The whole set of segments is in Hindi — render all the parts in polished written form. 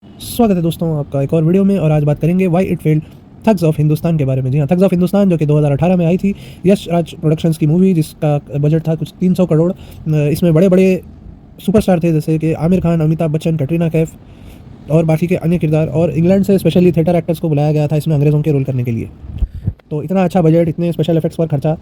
स्वागत है दोस्तों आपका एक और वीडियो में। और आज बात करेंगे why it failed, thugs of Hindustan के बारे में। जी हाँ, थग्स ऑफ हिंदुस्तान जो कि 2018 में आई थी, यश राज प्रोडक्शंस की मूवी, जिसका बजट था कुछ 300 करोड़। इसमें बड़े बड़े सुपरस्टार थे जैसे कि आमिर खान, अमिताभ बच्चन, कटरीना कैफ और बाकी के अन्य किरदार। और इंग्लैंड से स्पेशली थिएटर एक्टर्स को बुलाया गया था इसमें अंग्रेज़ों के रोल करने के लिए। तो इतना अच्छा बजट, इतने स्पेशल इफेक्ट्स पर खर्चा,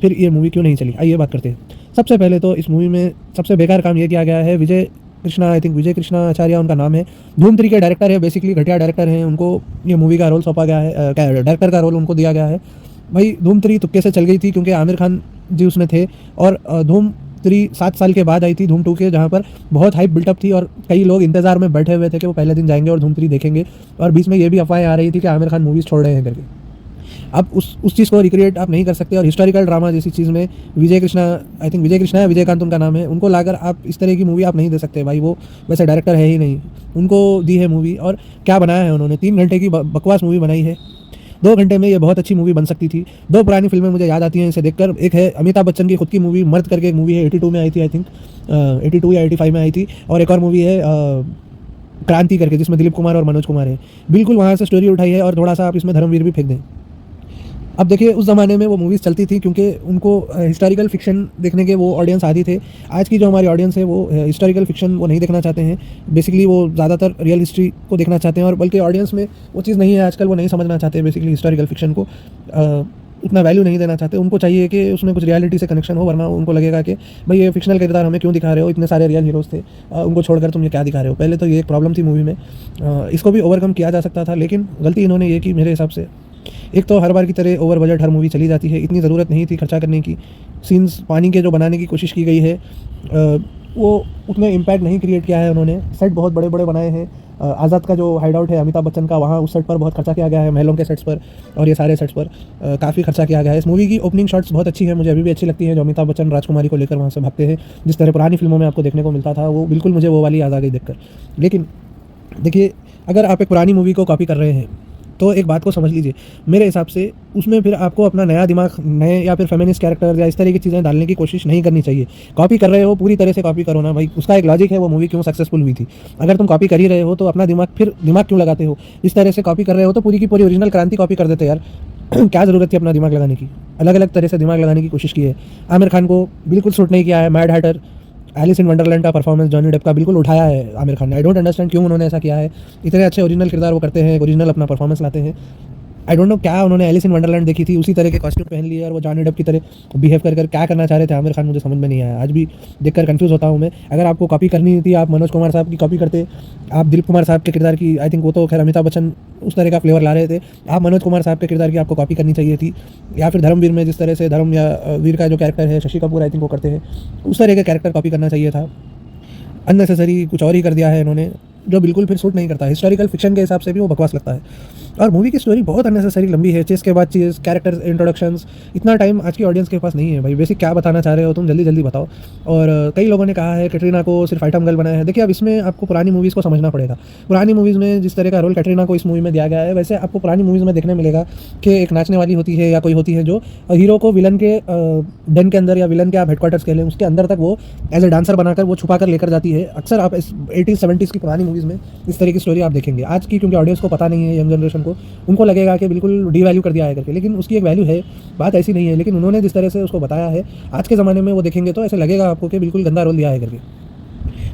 फिर ये मूवी क्यों नहीं चली, आइए बात करते हैं। सबसे पहले तो इस मूवी में सबसे बेकार काम ये किया गया है, विजय कृष्णा, आई थिंक विजय कृष्णा आचार्य उनका नाम है, धूम 3 के डायरेक्टर है, बेसिकली घटिया डायरेक्टर हैं। उनको ये मूवी का रोल सौंपा गया है, डायरेक्टर का रोल उनको दिया गया है। भाई धूम 3 तुक्के से चल गई थी क्योंकि आमिर खान जी उसमें थे। और धूम 3 7 साल के बाद आई थी धूम 2 के, जहाँ पर बहुत हाइप बिल्टअप थी और कई लोग इंतजार में बैठे हुए थे कि वो पहले दिन जाएंगे और धूम 3 देखेंगे। और बीच में ये भी अफवाहें आ रही थी कि आमिर खान मूवीज़ छोड़ रहे हैं करके। अब उस चीज़ को रिक्रिएट आप नहीं कर सकते। और हिस्टोरिकल ड्रामा जैसी चीज़ में विजय कृष्णा, आई थिंक विजय कृष्णा है, विजयकांत उनका नाम है, उनको लाकर आप इस तरह की मूवी आप नहीं दे सकते। भाई वो वैसे डायरेक्टर है ही नहीं, उनको दी है मूवी और क्या बनाया है उन्होंने। 3 घंटे की बकवास मूवी बनाई है। 2 घंटे में ये बहुत अच्छी मूवी बन सकती थी। 2 पुरानी फिल्में मुझे याद आती हैं इसे देखकर। एक है अमिताभ बच्चन की खुद की मूवी मर्द करके, एक मूवी है 82 में आई थी, आई थिंक 82 या 85 में आई थी। और एक और मूवी है क्रांति करके, जिसमें दिलीप कुमार और मनोज कुमार है। बिल्कुल वहाँ से स्टोरी उठाई है और थोड़ा सा आप इसमें धर्मवीर भी फेंक दें। अब देखिए उस ज़माने में वो मूवीज़ चलती थी क्योंकि उनको हिस्टोरिकल फिक्शन देखने के वो ऑडियंस आती थे। आज की जो हमारी ऑडियंस है वो हिस्टोरिकल फिक्शन वो नहीं देखना चाहते हैं। बेसिकली वो ज़्यादातर रियल हिस्ट्री को देखना चाहते हैं। और बल्कि ऑडियंस में वो चीज़ नहीं है आजकल, वो नहीं समझना चाहते बेसिकली हिस्टोरिकल फिक्शन को, उतना वैल्यू नहीं देना चाहते। उनको चाहिए कि उसमें कुछ रियलिटी से कनेक्शन हो, वरना उनको लगेगा कि भाई ये फिक्शनल किरदार हमें क्यों दिखा रहे हो, इतने सारे रियल हीरोज़ थे, उनको छोड़कर तुम ये क्या दिखा रहे हो। पहले तो ये एक प्रॉब्लम थी मूवी में, इसको भी ओवरकम किया जा सकता था, लेकिन गलती इन्होंने ये की मेरे हिसाब से। एक तो हर बार की तरह ओवर बजट हर मूवी चली जाती है, इतनी ज़रूरत नहीं थी खर्चा करने की। सीन्स पानी के जो बनाने की कोशिश की गई है, वो उतने इम्पैक्ट नहीं क्रिएट किया है उन्होंने। सेट बहुत बड़े बड़े बनाए हैं। आज़ाद का जो हाइड आउट है अमिताभ बच्चन का, वहाँ उस सेट पर बहुत खर्चा किया गया है, महलों के सेट्स पर और ये सारे सेट्स पर काफ़ी खर्चा किया गया है। इस मूवी की ओपनिंग शॉट्स बहुत अच्छी है, मुझे अभी भी अच्छी लगती है, जो अमिताभ बच्चन राजकुमारी को लेकर वहाँ से भागते हैं, जिस तरह पुरानी फिल्मों में आपको देखने को मिलता था, वो बिल्कुल मुझे वो वाली याद आ गई देखकर। लेकिन देखिए, अगर आप एक पुरानी मूवी को कॉपी कर रहे हैं तो एक बात को समझ लीजिए, मेरे हिसाब से उसमें फिर आपको अपना नया दिमाग, नए या फिर फेमिनिस्ट कैरेक्टर या इस तरह की चीज़ें डालने की कोशिश नहीं करनी चाहिए। कॉपी कर रहे हो पूरी तरह से कॉपी करो ना भाई, उसका एक लॉजिक है वो मूवी क्यों सक्सेसफुल हुई थी। अगर तुम कॉपी कर ही रहे हो तो अपना दिमाग क्यों लगाते हो। इस तरह से कॉपी कर रहे हो तो पूरी की पूरी ओरिजिनल क्रांति कॉपी कर देते यार। क्या ज़रूरत थी अपना दिमाग लगाने की। अलग अलग तरह से दिमाग लगाने की कोशिश की है। आमिर खान को बिल्कुल सूट नहीं किया है Mad Hatter, Alice in Wonderland का परफॉर्मेंस जॉनी डेप का बिल्कुल उठाया है आमिर खान ने। आई डोंट अंडरस्टैंड क्यों उन्होंने ऐसा किया है। इतने अच्छे ओरिजिनल किरदार वो करते हैं, ओरिजिनल अपना परफॉर्मेंस लाते हैं। आई डोंट नो क्या उन्होंने एलिस इन वंडरलैंड देखी थी, उसी तरह के कॉस्ट्यूम पहन लिए और वो जॉनी डेप की तरह बिहेव कर क्या करना चाह रहे थे आमिर खान, मुझे समझ में नहीं आया। आज भी देखकर कंफ्यूज होता हूँ मैं। अगर आपको कॉपी करनी थी, आप मनोज कुमार साहब की कॉपी करते, आप दिलीप कुमार साहब के किरदार की, आई थिंक वो तो खैर अमिताभ बच्चन उस तरह का फ्लेवर ला रहे थे, आप मनोज कुमार साहब के किरदार की आपको कॉपी करनी चाहिए थी। या फिर धर्मवीर में जिस तरह से धर्म या वीर का जो कैरेक्टर है, शशि कपूर आई थिंक वो करते हैं, उस तरह का कैरेक्टर कॉपी करना चाहिए था। अननेसेसरी कुछ और ही कर दिया है इन्होंने, जो बिल्कुल फिर सूट नहीं करता। हिस्टोरिकल फिक्शन के हिसाब से भी वो बकवास लगता है। और मूवी की स्टोरी बहुत अननेसेसरी लंबी है, चेस के बाद चेस, कैरेक्टर इंट्रोडक्शंस, इतना टाइम आज की ऑडियंस के पास नहीं है भाई। बेसिक क्या बताना चाह रहे हो तुम, जल्दी जल्दी बताओ। और कई लोगों ने कहा है कैटरीना को सिर्फ आइटम गर्ल बनाया है। देखिए अब इसमें आपको पुरानी मूवीज़ को समझना पड़ेगा। पुरानी मूवीज़ में जिस तरह का रोल कैटरीना को इस मूवी में दिया गया है, वैसे आपको पुरानी मूवीज़ में देखने मिलेगा कि एक नाचने वाली होती है या कोई होती है जो हीरो को विलन के डन के अंदर या विलन के आप हेडक्वार्टर्स कह लें उसके अंदर तक वो एज ए डांसर बनाकर वो छुपा कर लेकर जाती है। अक्सर आप 80s 70s की पुरानी मूवीज़ में इस तरह की स्टोरी आप देखेंगे। आज की क्योंकि ऑडियंस को पता नहीं है, यंग जनरेशन को, उनको लगेगा कि बिल्कुल डी वैल्यू कर दिया है करके, लेकिन उसकी एक वैल्यू है, बात ऐसी नहीं है। लेकिन उन्होंने जिस तरह से उसको बताया है, आज के ज़माने में वो देखेंगे तो ऐसे लगेगा आपको कि बिल्कुल गंदा रोल दिया है करके।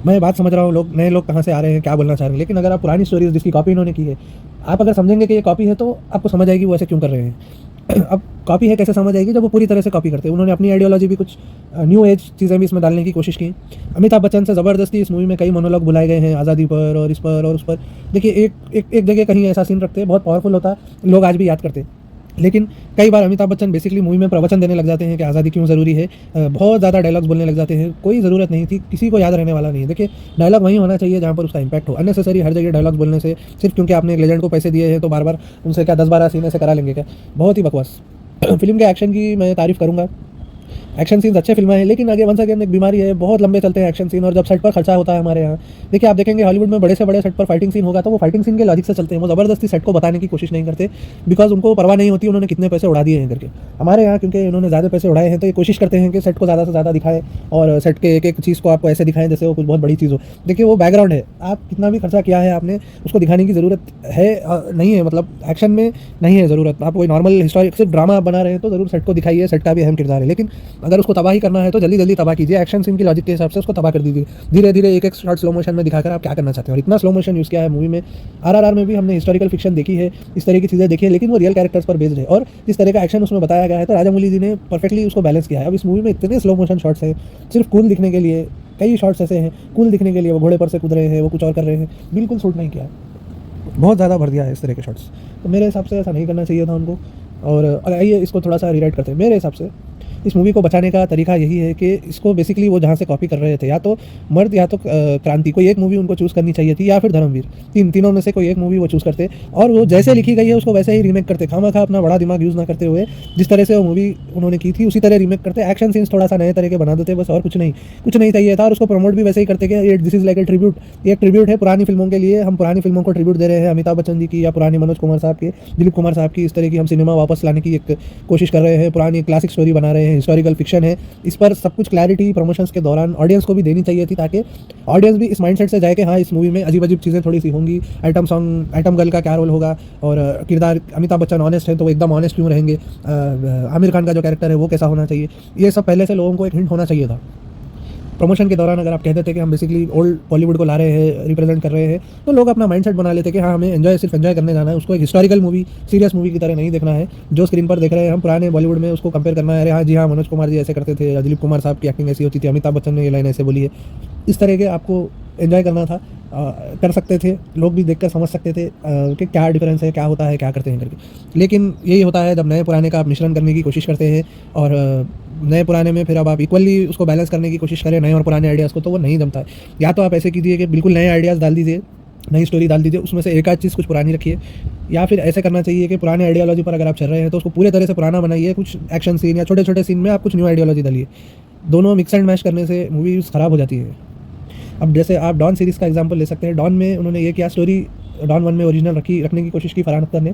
मैं बात समझ रहा हूँ लोग, नए लोग कहाँ से आ रहे हैं, क्या बोलना चाह रहे हैं, लेकिन अगर आप पुरानी स्टोरीज जिसकी कॉपी इन्होंने की है, आप अगर समझेंगे कि ये कॉपी है तो आपको समझ आएगी वो ऐसे क्यों कर रहे हैं। अब कॉपी है कैसे समझ आएगी, जब वो पूरी तरह से कॉपी करते हैं। उन्होंने अपनी आइडियोलॉजी भी कुछ न्यू एज चीज़ें भी इसमें डालने की कोशिश की। अमिताभ बच्चन से ज़बरदस्ती इस मूवी में कई मोनोलॉग बुलाए गए हैं, आज़ादी पर और इस पर और उस पर। देखिए एक जगह कहीं ऐसा सीन रखते हैं, बहुत पावरफुल होता, लोग आज भी याद करते हैं। लेकिन कई बार अमिताभ बच्चन बेसिकली मूवी में प्रवचन देने लग जाते हैं कि आज़ादी क्यों ज़रूरी है। बहुत ज़्यादा डायलॉग्स बोलने लग जाते हैं, कोई ज़रूरत नहीं थी, किसी को याद रहने वाला नहीं है। देखिए डायलॉग वहीं होना चाहिए जहाँ पर उसका इंपैक्ट हो। अननेसेसरी हर जगह डायलॉग्स बोलने से, सिर्फ क्योंकि आपने एक लेजेंड को पैसे दिए हैं तो बार बार उनसे क्या 10-12 सीन ऐसे करा लेंगे क्या, बहुत ही बकवास। फिल्म के एक्शन की मैं तारीफ़ करूँगा। एक्शन सीन्स अच्छे फिल्में हैं, लेकिन आगे वंस अगेन एक बीमारी है, बहुत लंबे चलते हैं एक्शन सीन, और जब सेट पर खर्चा होता है हमारे यहाँ, देखिए आप देखेंगे हॉलीवुड में बड़े से बड़े सेट पर फाइटिंग सीन होगा तो वो फाइटिंग सीन के लॉजिक से चलते हैं, वो ज़बरदस्ती सेट को बताने की कोशिश नहीं करते, बिकॉज उनको परवाह नहीं होती उन्होंने कितने पैसे उड़ा दिए हैं करके। हमारे यहाँ क्योंकि उन्होंने ज़्यादा पैसे उड़ाए हैं तो ये कोशिश करते हैं कि सेट को ज़्यादा से ज़्यादा दिखाएं और सेट के एक एक चीज़ को आपको ऐसे दिखाएं जैसे वो कुछ बहुत बड़ी चीज़ हो। देखिए वो बैकग्राउंड है, आप कितना भी खर्चा किया है आपने उसको दिखाने की ज़रूरत है नहीं है, मतलब एक्शन में नहीं है ज़रूरत। आप कोई नॉर्मल हिस्टोरिक सिर्फ ड्रामा आप बना रहे हैं तो ज़रूर सेट को दिखाइए, सेट का भी अहम किरदार है, लेकिन अगर उसको तबाही करना है तो जल्दी जल्दी तबाह कीजिए, एक्शन सीन की लॉजिक के हिसाब से उसको तबाह कर दीजिए। धीरे धीरे एक एक शॉट स्लो मोशन में दिखाकर आप क्या करना चाहते हैं, और इतना स्लो मोशन यूज़ किया है मूवी में। आरआरआर में भी हमने हिस्टोरिकल फिक्शन देखी है, इस तरह की चीज़ें देखी है, लेकिन वो रियल कैरेक्टर्स पर बेस्ड है, और जिस तरह का एक्शन उसमें बताया गया है तो राजामौली जी ने परफेक्टली उसको बैलेंस किया है। अब इस मूवी में इतने स्लो मोशन शॉट्स हैं, सिर्फ कूल दिखने के लिए, कई शॉट्स ऐसे हैं कूल दिखने के लिए, वो घोड़े पर से कूद रहे हैं, वो कुछ और कर रहे हैं, बिल्कुल सूट नहीं किया, बहुत ज़्यादा भर दिया है इस तरह के शॉट्स। तो मेरे हिसाब से ऐसा नहीं करना चाहिए था उनको। और आइए इसको थोड़ा सा रीराइट करते हैं। मेरे हिसाब से इस मूवी को बचाने का तरीका यही है कि इसको बेसिकली वो जहाँ से कॉपी कर रहे थे, या तो मर्द या तो क्रांति, कोई एक मूवी उनको चूज़ करनी चाहिए थी, या फिर धर्मवीर, तीनों में से कोई एक मूवी वो चूज़ करते और वो जैसे लिखी गई है उसको वैसे ही रीमेक करते, खामखा अपना बड़ा दिमाग यूज़ ना करते हुए जिस तरह से वो मूवी उन्होंने की थी उसी तरह रीमेक करते, एक्शन सीन्स थोड़ा सा नए तरह के बना देते बस, और कुछ नहीं चाहिए था। और उसको प्रमोट भी वैसे ही करते कि this is like a tribute, ये एक ट्रिब्यूट है पुरानी फिल्मों के लिए, हम पुरानी फिल्मों को ट्रिब्यूट दे रहे हैं, अमिताभ बच्चन जी की या पुरानी मनोज कुमार साहब की, दिलीप कुमार साहब की, इस तरह की हम सिनेमा वापस लाने की एक कोशिश कर रहे हैं, पुरानी क्लासिक स्टोरी बना रहे हैं, हिस्टोरिकल फिक्शन है। इस पर सब कुछ क्लैरिटी प्रमोशंस के दौरान ऑडियंस को भी देनी चाहिए थी, ताकि ऑडियंस भी इस माइंडसेट से जाए कि हाँ इस मूवी में अजीब अजीब चीज़ें थोड़ी सी होंगी, आइटम सॉन्ग, आइटम गर्ल का क्या रोल होगा, और किरदार अमिताभ बच्चन ऑनेस्ट है तो वो एकदम ऑनेस्ट क्यों रहेंगे, आमिर खान का जो कैरेक्टर है वो कैसा होना चाहिए, ये सब पहले से लोगों को एक हिंट होना चाहिए था। प्रमोशन के दौरान अगर आप कहते थे कि हम बेसिकली ओल्ड बॉलीवुड को ला रहे हैं, रिप्रेजेंट कर रहे हैं, तो लोग अपना माइंडसेट बना लेते कि हाँ हमें सिर्फ एंजॉय करने जाना है, उसको एक हिस्टोरिकल मूवी, सीरियस मूवी की तरह नहीं देखना है, जो स्क्रीन पर देख रहे हैं हम पुराने बॉलीवुड में उसको कंपेयर करना है, अरे हाँ जी हाँ मनोज कुमार जी ऐसे करते थे, दिलीप कुमार साहब की एक्टिंग ऐसी होती थी, अमिताभ बच्चन ने ये लाइन ऐसे बोली है, इस तरह के आपको एंजॉय करना था, कर सकते थे, लोग भी देखकर समझ सकते थे कि क्या डिफरेंस है, क्या होता है, क्या करते हैं करके। लेकिन यही होता है जब नए पुराने का आप मिश्रण करने की कोशिश करते हैं, और नए पुराने में फिर अब आप इक्वली उसको बैलेंस करने की कोशिश करें नए और पुराने आइडियाज़ को, तो वो नहीं जमता है। या तो आप ऐसे कीजिए कि बिल्कुल नए आइडियाज़ डाल दीजिए, नई स्टोरी डाल दीजिए, उसमें से एक आध चीज़ कुछ पुरानी रखिए, या फिर ऐसे करना चाहिए कि पुराने आइडियोलॉजी पर अगर आप चल रहे हैं तो उसको पूरे तरह से पुराना बनाइए, कुछ एक्शन सीन या छोटे छोटे सीन में आप कुछ न्यू आइडियोलॉजी डालिए। दोनों मिक्स एंड मैच करने से मूवीज़ ख़राब हो जाती है। अब जैसे आप डॉन सीरीज़ का एग्जांपल ले सकते हैं, डॉन में उन्होंने ये किया, स्टोरी डॉन 1 में ओरिजिनल रखने की कोशिश की फरहान अख्तर ने,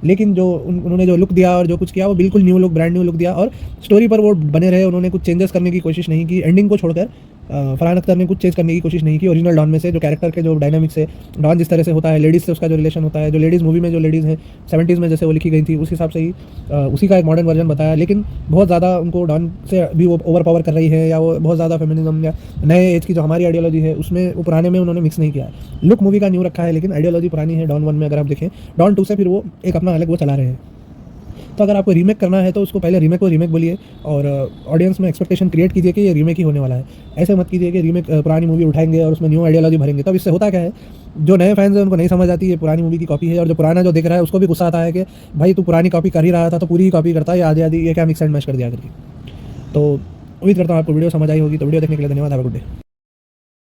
लेकिन जो उन्होंने जो लुक दिया और जो कुछ किया वो बिल्कुल new look, brand new look दिया, और स्टोरी पर वो बने रहे, उन्होंने कुछ चेंजेस करने की कोशिश नहीं की। एंडिंग को छोड़कर फरहान अख्तर ने कुछ चेंज करने की कोशिश नहीं की ओरिजिनल डॉन में से, जो कैरेक्टर के जो डायनामिक्स है, डॉन जिस तरह से होता है, लेडीज़ से उसका जो रिलेशन होता है, जो लेडीज़ मूवी में जो लेडीज़ हैं 70s में जैसे वो लिखी गई थी उस हिसाब से ही उसी का एक मॉडर्न वर्जन बताया, लेकिन बहुत ज़्यादा उनको डॉन से भी वो ओवर पावर कर रही है, या वो बहुत ज़्यादा फेमिनिज्म या नए एज की जो हमारी आइडियोलॉजी है उसमें वो पुराने में उन्होंने मिक्स नहीं किया है। लुक मूवी का न्यू रखा है लेकिन आइडियोलॉजी पुरानी है डॉन 1 में। अगर आप देखें डॉन 2 से फिर वो एक अपना अलग वो चला रहे हैं। तो अगर आपको रीमेक करना है तो उसको पहले रीमेक को रीमेक बोलिए, और ऑडियंस में एक्सपेक्टेशन क्रिएट कीजिए कि ये रीमेक ही होने वाला है। ऐसे मत कीजिए कि रीमेक पुरानी मूवी उठाएंगे और उसमें न्यू आइडियोलॉजी भरेंगे। तब इससे होता क्या है, जो नए फैंस हैं उनको नहीं समझ आती है पुरानी मूवी की कॉपी है, और जो पुराना जो देख रहा है उसको भी गुस्सा आता है कि भाई तू पुरानी कॉपी कर ही रहा था तो पूरी ही कॉपी करता है, आधी आधी ये क्या मिक्स एंड मैच कर दिया करके। तो उम्मीद करता हूँ आपको वीडियो समझ आई होगी। तो वीडियो देखने के लिए धन्यवाद। Have a good day.